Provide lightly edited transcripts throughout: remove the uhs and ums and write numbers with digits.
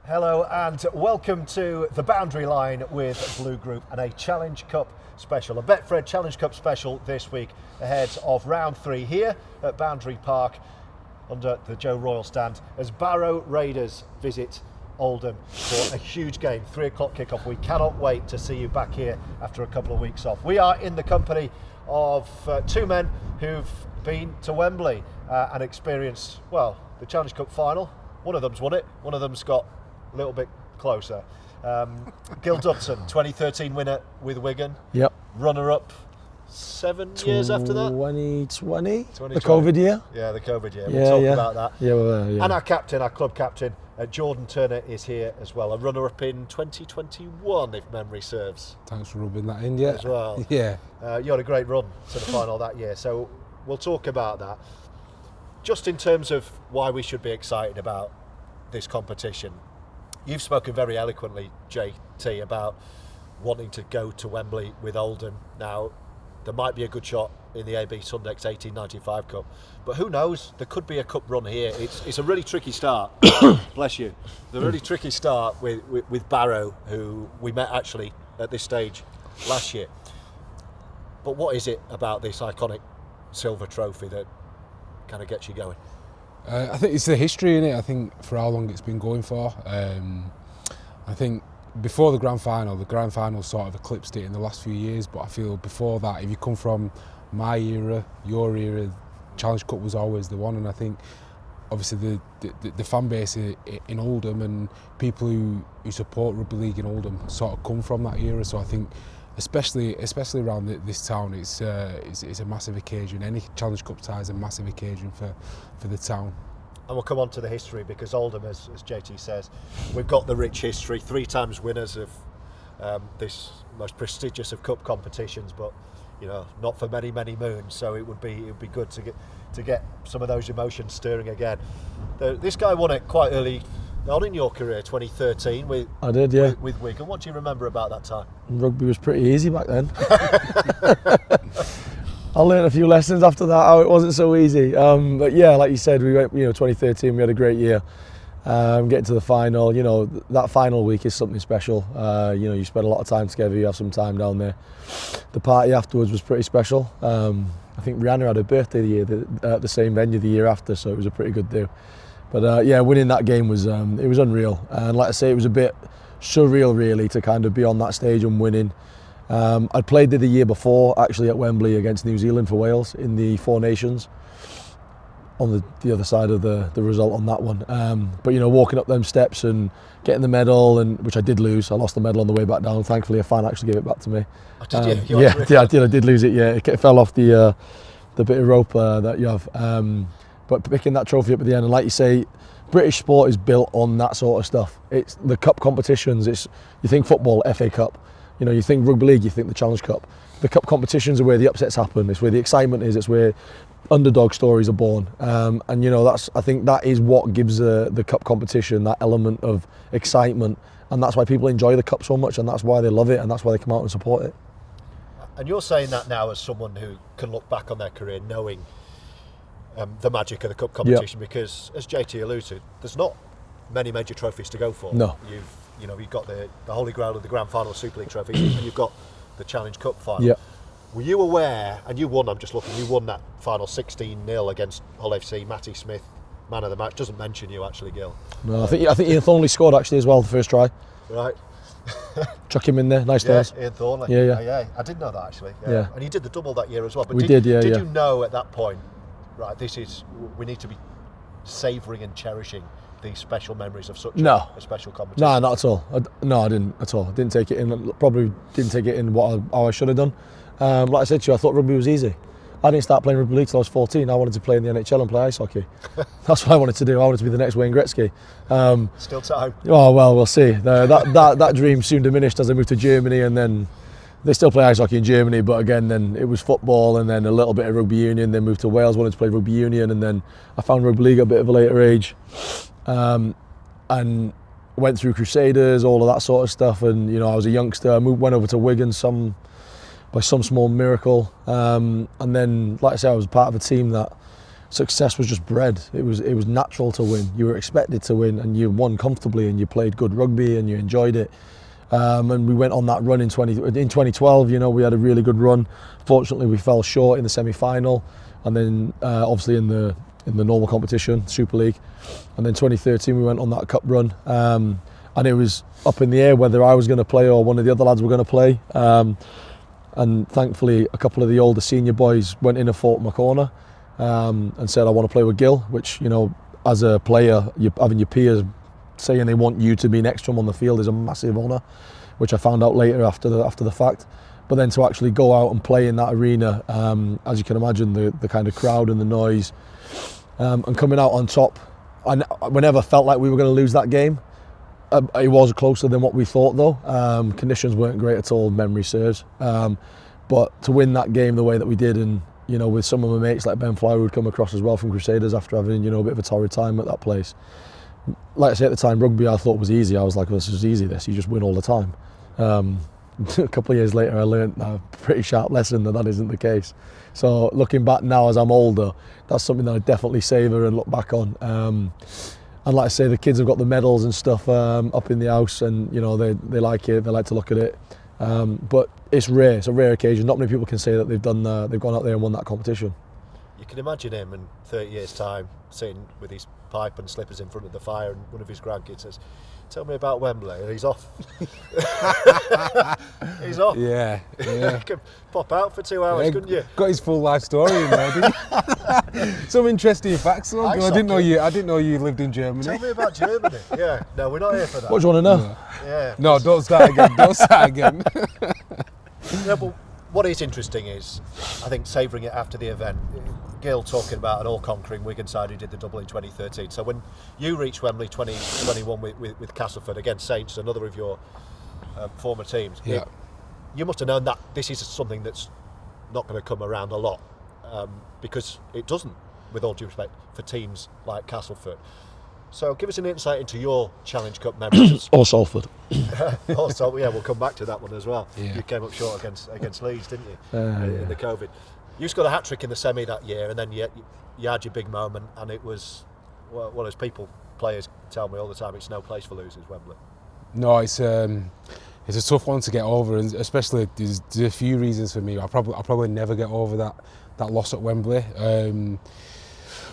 Hello and welcome to the Boundary Line with Blue Group and a Challenge Cup special, a Betfred Challenge Cup special this week ahead of round 3 here at Boundary Park under the Joe Royal stand as Barrow Raiders visit Oldham for a huge game, 3 o'clock kickoff. We cannot wait to see you back here after a couple of weeks off. We are in the company of 2 men who've been to Wembley and experienced, well, the Challenge Cup final. One of them's won it, one of them's got a little bit closer. Gil Dudson, 2013 winner with Wigan. Yep. Runner-up 7 years after that? 2020? The COVID year? Yeah, the COVID year. We'll talk about that. Yeah, yeah. And our captain, our club captain, Jordan Turner is here as well. A runner-up in 2021, if memory serves. Thanks for rubbing that in, yeah. As well. Yeah. You had a great run to the final that year, so we'll talk about that. Just in terms of why we should be excited about this competition, you've spoken very eloquently, JT, about wanting to go to Wembley with Oldham. Now, there might be a good shot in the AB Sundex 1895 Cup, but who knows? There could be a cup run here. It's a really tricky start. Bless you. The really tricky start with Barrow, who we met actually at this stage last year. But what is it about this iconic silver trophy that kind of gets you going? I think it's the history in it. I think for how long it's been going for. I think before the grand final sort of eclipsed it in the last few years, but I feel before that, if you come from my era, your era, Challenge Cup was always the one. And I think obviously the fan base in Oldham and people who support rugby league in Oldham sort of come from that era. So I think especially around this town, it's a massive occasion. Any Challenge Cup tie is a massive occasion for the town. And we'll come on to the history because Oldham, as JT says, we've got the rich history, 3 times winners of this most prestigious of cup competitions, but you know, not for many moons. So it would be good to get some of those emotions stirring again. This guy won it quite early on in your career, 2013 with Wigan. What do you remember about that time? Rugby was pretty easy back then. I learned a few lessons after that, how it wasn't so easy. But yeah, like you said, we went, 2013, we had a great year. Getting to the final, that final week is something special. You spend a lot of time together, you have some time down there. The party afterwards was pretty special. I think Rihanna had her birthday at the same venue the year after, so it was a pretty good do. But yeah, winning that game was it was unreal, and like I say, it was a bit surreal really to kind of be on that stage and winning. I'd played the year before actually at Wembley against New Zealand for Wales in the Four Nations, on the other side of the result on that one. But walking up them steps and getting the medal, and which I did lose. I lost the medal on the way back down. Thankfully, a fan actually gave it back to me. Oh, did you? Yeah, I did. I did lose it. Yeah, it fell off the bit of rope that you have. But picking that trophy up at the end, and like you say, British sport is built on that sort of stuff. It's the cup competitions. You think football, FA Cup. You think rugby league, you think the Challenge Cup. The cup competitions are where the upsets happen. It's where the excitement is. It's where underdog stories are born. And I think that is what gives the cup competition that element of excitement. And that's why people enjoy the cup so much, and that's why they love it, and that's why they come out and support it. And you're saying that now as someone who can look back on their career knowing the magic of the cup competition, because as JT alluded to, there's not many major trophies to go for. No. You've got the Holy Grail of the Grand Final Super League trophy, and you've got the Challenge Cup final. Yeah. Were you aware, and you won, I'm just looking, you won that final 16-0 against RLFC, Matty Smith, man of the match. Doesn't mention you actually, Gil. No, I think Ian Thornley scored actually as well, the first try. Right. Chuck him in there, nice stars. Ian Thornley. Yeah. I did know that actually. Yeah. And he did the double that year as well. But did you know at that point, right, we need to be savouring and cherishing these special memories of such a special competition? No, not at all. I didn't at all. I didn't take it in. Probably didn't take it in how I should have done. Like I said to you, I thought rugby was easy. I didn't start playing rugby league till I was 14. I wanted to play in the NHL and play ice hockey. That's what I wanted to do. I wanted to be the next Wayne Gretzky. Still time. Oh well, we'll see. That dream soon diminished as I moved to Germany, and then they still play ice hockey in Germany, but again, then it was football, and then a little bit of rugby union. Then moved to Wales, wanted to play rugby union, and then I found rugby league at a bit of a later age, and went through Crusaders, all of that sort of stuff. And I was a youngster. I went over to Wigan by some small miracle, and then, like I said, I was part of a team that success was just bred. It was natural to win. You were expected to win, and you won comfortably, and you played good rugby, and you enjoyed it. And we went on that run in 2012. You know, we had a really good run. Fortunately, we fell short in the semi-final, and then obviously in the normal competition, Super League. And then 2013, we went on that cup run, and it was up in the air whether I was going to play or one of the other lads were going to play. And thankfully, a couple of the older senior boys went in and fought my corner. And said, I want to play with Gil, which, you know, as a player, having your peers saying they want you to be next to them on the field is a massive honour, which I found out later after the fact. But then to actually go out and play in that arena, as you can imagine, the kind of crowd and the noise, and coming out on top, we never felt like we were going to lose that game. It was closer than what we thought, though. Conditions weren't great at all, memory serves. But to win that game the way that we did, and you know, with some of my mates like Ben Fly, who'd come across as well from Crusaders after having, you know, a bit of a torrid time at that place. Like I say, at the time, rugby I thought was easy. I was like, well, this is easy, you just win all the time. A couple of years later, I learned a pretty sharp lesson that isn't the case. So looking back now as I'm older, that's something that I definitely savour and look back on. And like I say, the kids have got the medals and stuff up in the house, and you know, they like it, they like to look at it. But it's rare. It's a rare occasion. Not many people can say that they've gone out there and won that competition. You can imagine him in 30 years' time sitting with his pipe and slippers in front of the fire, and one of his grandkids says, "Tell me about Wembley," and he's off. He's off. Yeah. You could pop out for 2 hours, couldn't you? Got his full life story in there, didn't he? Some interesting facts. I didn't know you lived in Germany. Tell me about Germany. Yeah. No, we're not here for that. What do you want to know? Yeah. No, don't start again. Yeah, but what is interesting is, I think, savouring it after the event. Gil talking about an all-conquering Wigan side who did the double in 2013. So when you reached Wembley 2021 with Castleford against Saints, another of your former teams, yeah, you must have known that this is something that's not going to come around a lot, because it doesn't, with all due respect, for teams like Castleford. So give us an insight into your Challenge Cup memories. Or Salford. Also, yeah, we'll come back to that one as well. Yeah. You came up short against Leeds, didn't you, in the COVID? You scored a hat-trick in the semi that year, and then you had your big moment, and it was, well, as players tell me all the time, it's no place for losers, Wembley. No, it's a tough one to get over, and especially there's a few reasons for me. I'll probably never get over that loss at Wembley.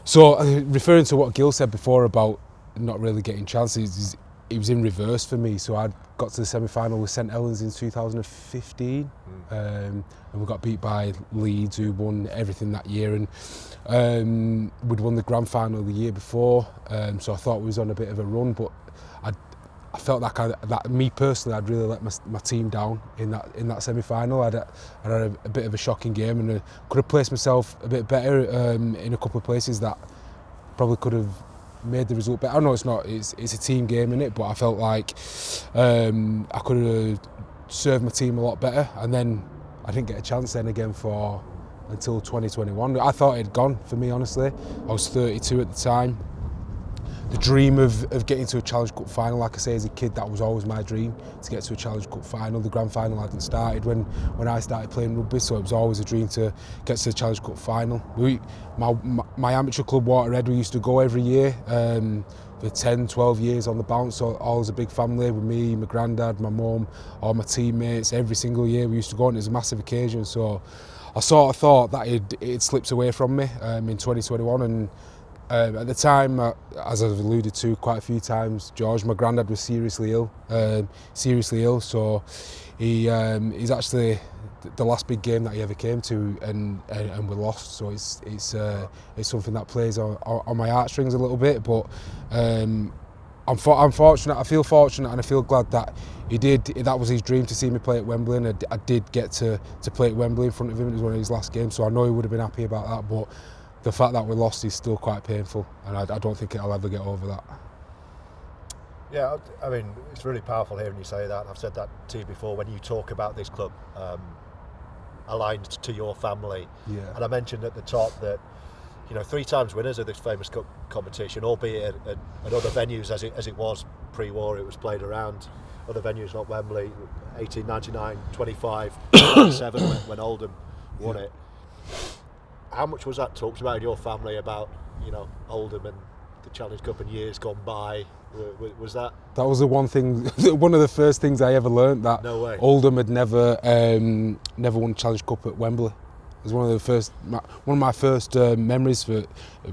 So referring to what Gil said before about not really getting chances, it was in reverse for me. So I got to the semi-final with St Helens in 2015, and we got beat by Leeds, who won everything that year, and we'd won the grand final the year before. So I thought we was on a bit of a run, but I felt that me personally, I'd really let my team down in that semi-final. I'd had a bit of a shocking game, and could have placed myself a bit better in a couple of places that probably could have made the result better. I know it's not, it's a team game, innit, but I felt like I could have served my team a lot better, and then I didn't get a chance then again until 2021. I thought it had gone for me, honestly. I was 32 at the time. The dream of getting to a Challenge Cup final, like I say, as a kid, that was always my dream, to get to a Challenge Cup final. The grand final hadn't started when I started playing rugby, so it was always a dream to get to the Challenge Cup final. My amateur club, Waterhead, we used to go every year for 10, 12 years on the bounce, so all as a big family with me, my granddad, my mum, all my teammates. Every single year we used to go, and it was a massive occasion. So I sort of thought that it slipped away from me in 2021, and at the time, as I've alluded to quite a few times, George, my granddad was seriously ill. So he's actually the last big game that he ever came to, and we lost. So it's something that plays on my heartstrings a little bit. But I'm fortunate. I feel fortunate, and I feel glad that he did. That was his dream, to see me play at Wembley, and I did get to play at Wembley in front of him. It was one of his last games, so I know he would have been happy about that. But the fact that we lost is still quite painful, and I don't think I'll ever get over that. Yeah, I mean, it's really powerful hearing you say that. I've said that to you before when you talk about this club aligned to your family. Yeah. And I mentioned at the top that, 3 times winners of this famous cup competition, albeit at other venues as it was pre-war. It was played around other venues, not Wembley. 1899, 25, 27 when Oldham won it. How much was that talked about in your family about, Oldham and the Challenge Cup and years gone by? Was that? That was the one thing, one of the first things I ever learnt, that No way. Oldham had never won a Challenge Cup at Wembley. It was one of my first memories for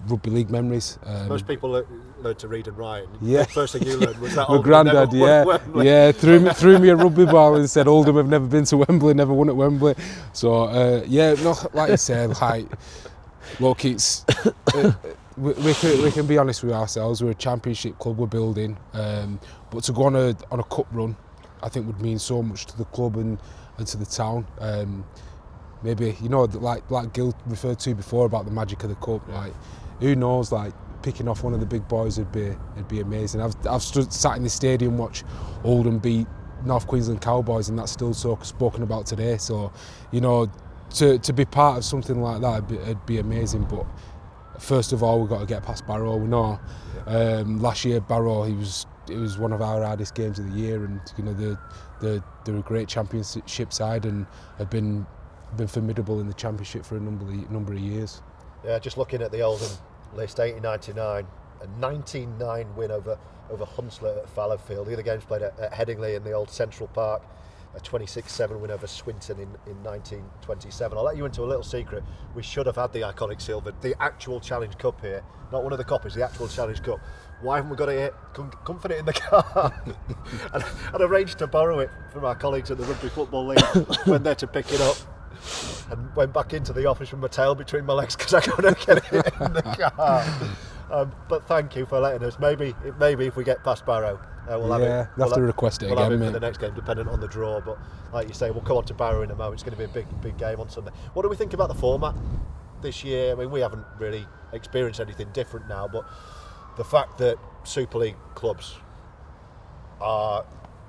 rugby league memories. Most people learn to read and write. Yeah. The first thing you learned was that My Oldham never granddad, won at Wembley. threw me a rugby ball and said Oldham have never been to Wembley, never won at Wembley. So like you said, look, it's we can be honest with ourselves. We're a championship club, we're building, but to go on a cup run, I think would mean so much to the club and to the town. Maybe like Gil referred to before about the magic of the cup. Like, who knows? Like, picking off one of the big boys would be amazing. I've sat in the stadium, watch Oldham beat North Queensland Cowboys, and that's still spoken about today. So, to be part of something like that, it'd be amazing. But first of all, we've got to get past Barrow. We know last year Barrow, it was one of our hardest games of the year, and they're a great championship side and have been formidable in the championship for a number of years. Yeah, just looking at the Oldham list, 1899, a 19-9 win over Hunslet at Fallowfield. The other games played at Headingley in the old Central Park. A 26-7 win over Swinton in 1927. I'll let you into a little secret. We should have had the iconic silver, the actual Challenge Cup here, not one of the copies, the actual Challenge Cup. Why haven't we got it here? Comfort it in the car. and arranged to borrow it from our colleagues at the Rugby Football League when they're to pick it up. And went back into the office with my tail between my legs because I couldn't get it in the car. But thank you for letting us. Maybe if we get past Barrow, we'll have it. We'll have to request it we'll again, have it mate. for the next game, dependent on the draw. But like you say, we'll come on to Barrow in a moment. It's going to be a big game on Sunday. What do we think about the format this year? I mean, we haven't really experienced anything different now, but the fact that Super League clubs are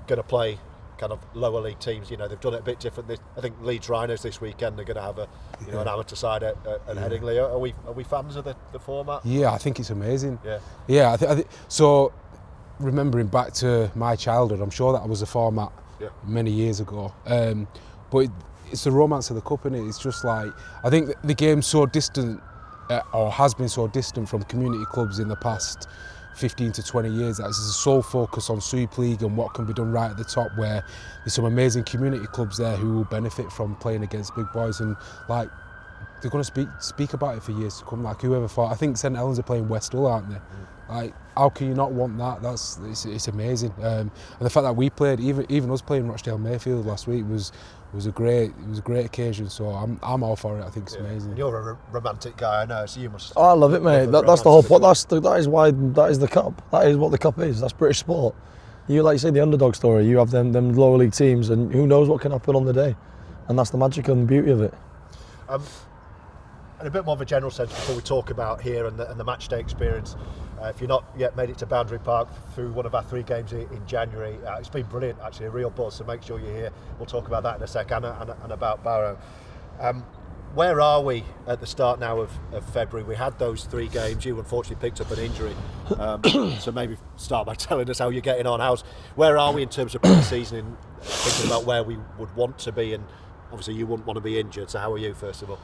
going to play kind of lower league teams, they've done it a bit different. I think Leeds Rhinos this weekend are going to have an amateur side at Headingley. Are we fans of the format? Yeah, I think it's amazing. Yeah. I think so. Remembering back to my childhood, I'm sure that was a format many years ago. But it's the romance of the cup, innit? It's just like, I think the game's so distant, or has been so distant from community clubs in the past 15 to 20 years, that it's a sole focus on Super League and what can be done right at the top, where there's some amazing community clubs there who will benefit from playing against big boys, and like, they're going to speak about it for years to come. Like, whoever thought? I think St Helens are playing West Hull, aren't they? Like, how can you not want that? It's amazing. And the fact that we played, even us playing Rochdale Mayfield last week was a great occasion. So I'm all for it. I think it's amazing. And you're a romantic guy, I know. So you must. Oh, I love it, mate. That's the whole point. That is why that is the cup. That is what the cup is. That's British sport. You, like you say, the underdog story. You have them lower league teams, and who knows what can happen on the day, and that's the magic and the beauty of it. In a bit more of a general sense, before we talk about here and the match day experience, if you're not yet made it to Boundary Park through one of our 3 games in January, it's been brilliant, actually, a real buzz, so make sure you're here. We'll talk about that in a sec, and about Barrow. Where are we at the start now of February? We had those 3 games. You unfortunately picked up an injury, so maybe start by telling us how you're getting on. Where are we in terms of pre-season, thinking about where we would want to be? And obviously you wouldn't want to be injured, so how are you, first of all?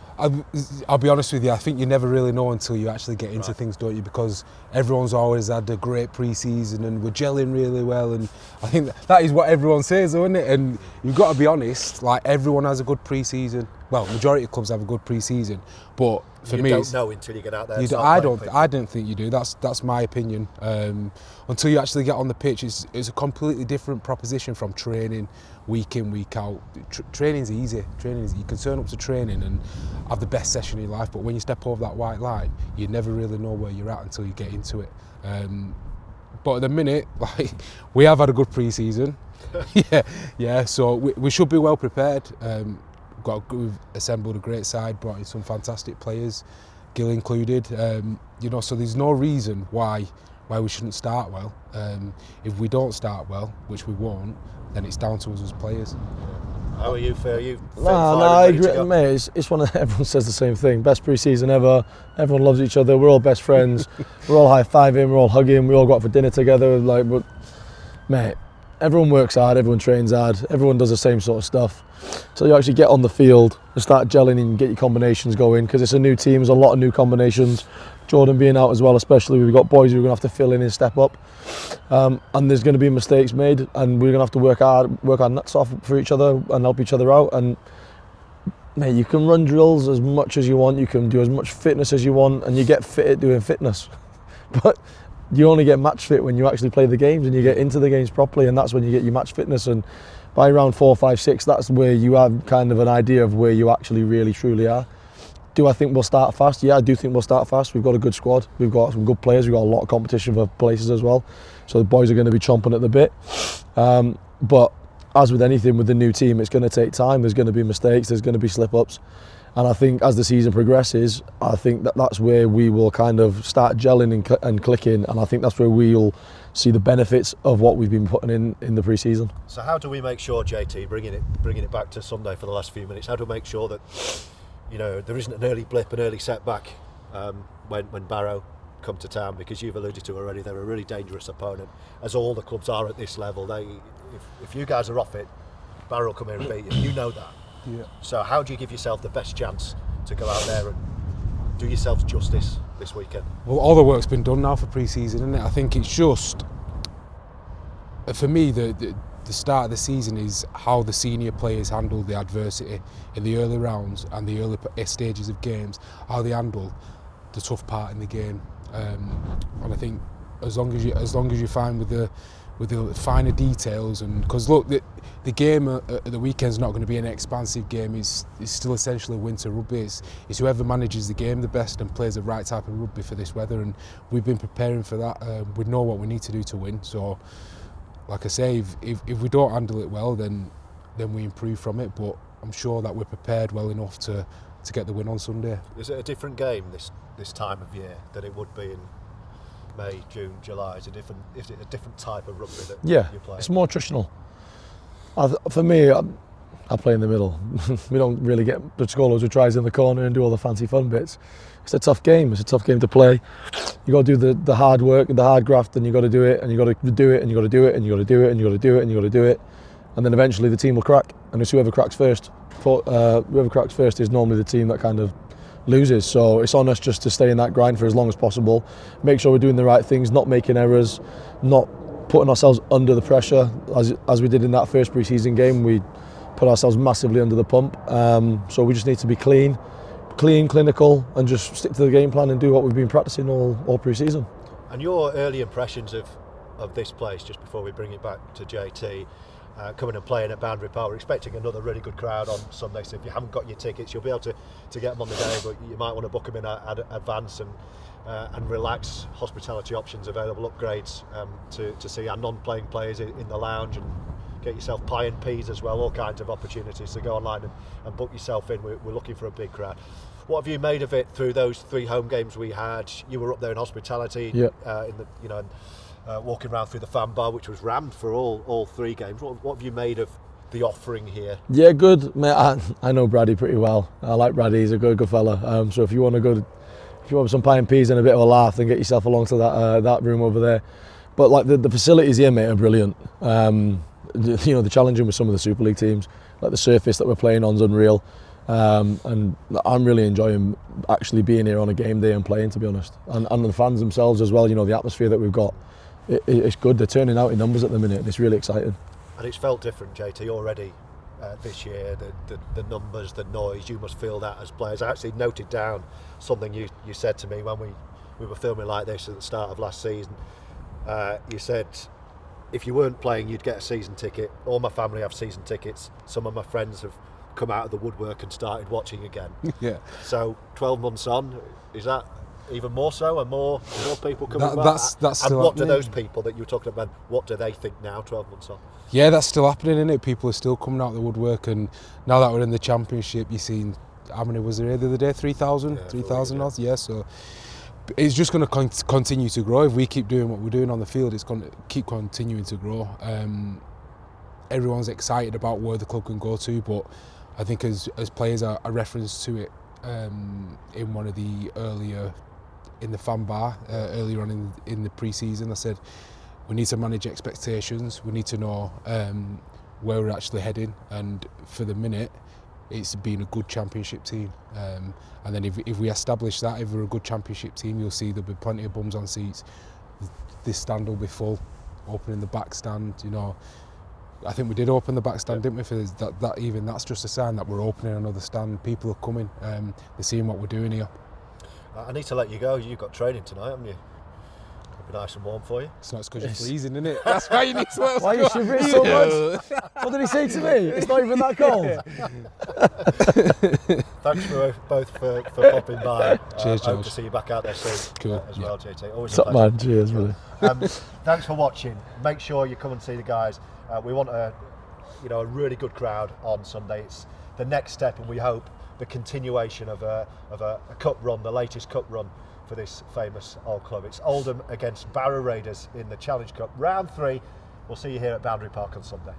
I'll be honest with you, I think you never really know until you actually get into things, don't you? Because everyone's always had a great pre-season and we're gelling really well, and I think that is what everyone says, though, isn't it? And you've got to be honest, like, everyone has a good pre-season. Well, majority of clubs have a good pre-season, but for me, you don't know until you get out there. I don't think you do. That's my opinion. Until you actually get on the pitch, it's a completely different proposition from training week in, week out. Training's easy. You can turn up to training and have the best session in your life, but when you step over that white line, you never really know where you're at until you get into it. But at the minute, like, we have had a good pre-season. yeah. So we should be well prepared. We've assembled a great side, brought in some fantastic players, Gil included. So there's no reason why we shouldn't start well. If we don't start well, which we won't, then it's down to us as players. How are you, Phil? No, I agree, mate. It's one of everyone says the same thing. Best pre-season ever. Everyone loves each other. We're all best friends. We're all high-fiving. We're all hugging. We all go out for dinner together. But mate, everyone works hard, everyone trains hard, everyone does the same sort of stuff. So you actually get on the field and start gelling and get your combinations going, because it's a new team, there's a lot of new combinations. Jordan being out as well, especially, we've got boys who are going to have to fill in and step up. And there's going to be mistakes made, and we're going to have to work our nuts off for each other and help each other out. And mate, you can run drills as much as you want, you can do as much fitness as you want, and you get fit at doing fitness. But you only get match fit when you actually play the games and you get into the games properly, and that's when you get your match fitness. And by round 4, 5, 6, that's where you have kind of an idea of where you actually really truly are. Do I think we'll start fast? Yeah, I do think we'll start fast. We've got a good squad, we've got some good players, we've got a lot of competition for places as well, so the boys are going to be chomping at the bit. But as with anything with the new team, it's going to take time, there's going to be mistakes, there's going to be slip-ups. And I think as the season progresses, I think that's where we will kind of start gelling and clicking, and I think that's where we'll see the benefits of what we've been putting in the pre-season. So how do we make sure, JT, bringing it back to Sunday for the last few minutes, how do we make sure that, you know, there isn't an early blip, an early setback when Barrow come to town? Because you've alluded to already, they're a really dangerous opponent, as all the clubs are at this level. If you guys are off it, Barrow will come here and beat you. You know that. Yeah. So how do you give yourself the best chance to go out there and do yourselves justice this weekend? Well, all the work's been done now for pre-season, isn't it? I think it's just, for me, the start of the season is how the senior players handle the adversity in the early rounds and the early stages of games, how they handle the tough part in the game. And I think as long as you find with the finer details, and because look, the game at the weekend's not going to be an expansive game. It's still essentially winter rugby. It's whoever manages the game the best and plays the right type of rugby for this weather, and we've been preparing for that. We know what we need to do to win. So, like I say, if we don't handle it well, then we improve from it. But I'm sure that we're prepared well enough to get the win on Sunday. Is it a different game this time of year than it would be in May, June, July? Is it a different type of rugby that you play? It's more attritional. For me, I play in the middle. We don't really get the scholars who tries in the corner and do all the fancy fun bits. It's a tough game. It's a tough game to play. You got to do the hard work, the hard graft, and you got to do it, and you got to do it, and you got to do it, and you got to do it, and you got to do it, and you got to do it, and then eventually the team will crack, and it's whoever cracks first. Whoever cracks first is normally the team that kind of loses. So it's on us just to stay in that grind for as long as possible, make sure we're doing the right things, not making errors, not putting ourselves under the pressure as we did in that first pre-season game. We put ourselves massively under the pump, so we just need to be clean, clinical, and just stick to the game plan and do what we've been practicing all pre-season. And your early impressions of this place, just before we bring it back to JT, coming and playing at Boundary Park, we're expecting another really good crowd on Sunday, so if you haven't got your tickets, you'll be able to get them on the day, but you might want to book them in advance and relax. Hospitality options available, upgrades to see our non-playing players in the lounge, and get yourself pie and peas as well, all kinds of opportunities to go online and book yourself in. We're looking for a big crowd. What have you made of it through those 3 home games we had? You were up there in hospitality, walking around through the fan bar, which was rammed for all 3 games. What have you made of the offering here? Yeah, good. Mate, I know Brady pretty well. I like Brady. He's a good fella. So if you want to go, if you want some pie and peas and a bit of a laugh, then get yourself along to that room over there. But like the facilities here, mate, are brilliant. The challenging with some of the Super League teams, like the surface that we're playing on is unreal. And I'm really enjoying actually being here on a game day and playing, to be honest. And the fans themselves as well. You know, the atmosphere that we've got. It's good. They're turning out in numbers at the minute, and it's really exciting. And it's felt different, JT, already this year. The numbers, the noise. You must feel that as players. I actually noted down something you said to me when we were filming like this at the start of last season. You said, if you weren't playing, you'd get a season ticket. All my family have season tickets. Some of my friends have come out of the woodwork and started watching again. Yeah. So 12 months on, is that even more so, and more people coming back? That's and still what do happening. those people that you were talking about, what do they think now, 12 months on? Yeah, that's still happening, isn't it? People are still coming out of the woodwork, and now that we're in the Championship, you've seen, how many was there the other day? 3,000? Yeah, 3,000 odd? Yeah, so it's just going to continue to grow. If we keep doing what we're doing on the field, it's going to keep continuing to grow. Everyone's excited about where the club can go to, but I think as players are referenced to it in one of the earlier, in the fan bar, earlier on in the pre-season, I said, we need to manage expectations. We need to know where we're actually heading, and for the minute, it's been a good championship team. And then if we establish that, if we're a good championship team, you'll see there'll be plenty of bums on seats. This stand will be full. Opening the back stand, you know, I think we did open the back stand, didn't we? For that's just a sign that we're opening another stand. People are coming. They're seeing what we're doing here. I need to let you go. You've got training tonight, haven't you? It'll be nice and warm for you. It's not because you're freezing, isn't it? That's why you need to let us Why are you shivering so much? What did he say to me? It's not even that cold. Thanks for both for popping by. Cheers, hope George. to see you back out there soon. Cool. As well, JT. Always a Top pleasure. man, cheers, buddy. Thanks for watching. Make sure you come and see the guys. We want a really good crowd on Sunday. It's the next step, and we hope the continuation of a cup run, the latest cup run for this famous old club. It's Oldham against Barrow Raiders in the Challenge Cup, round 3. We'll see you here at Boundary Park on Sunday.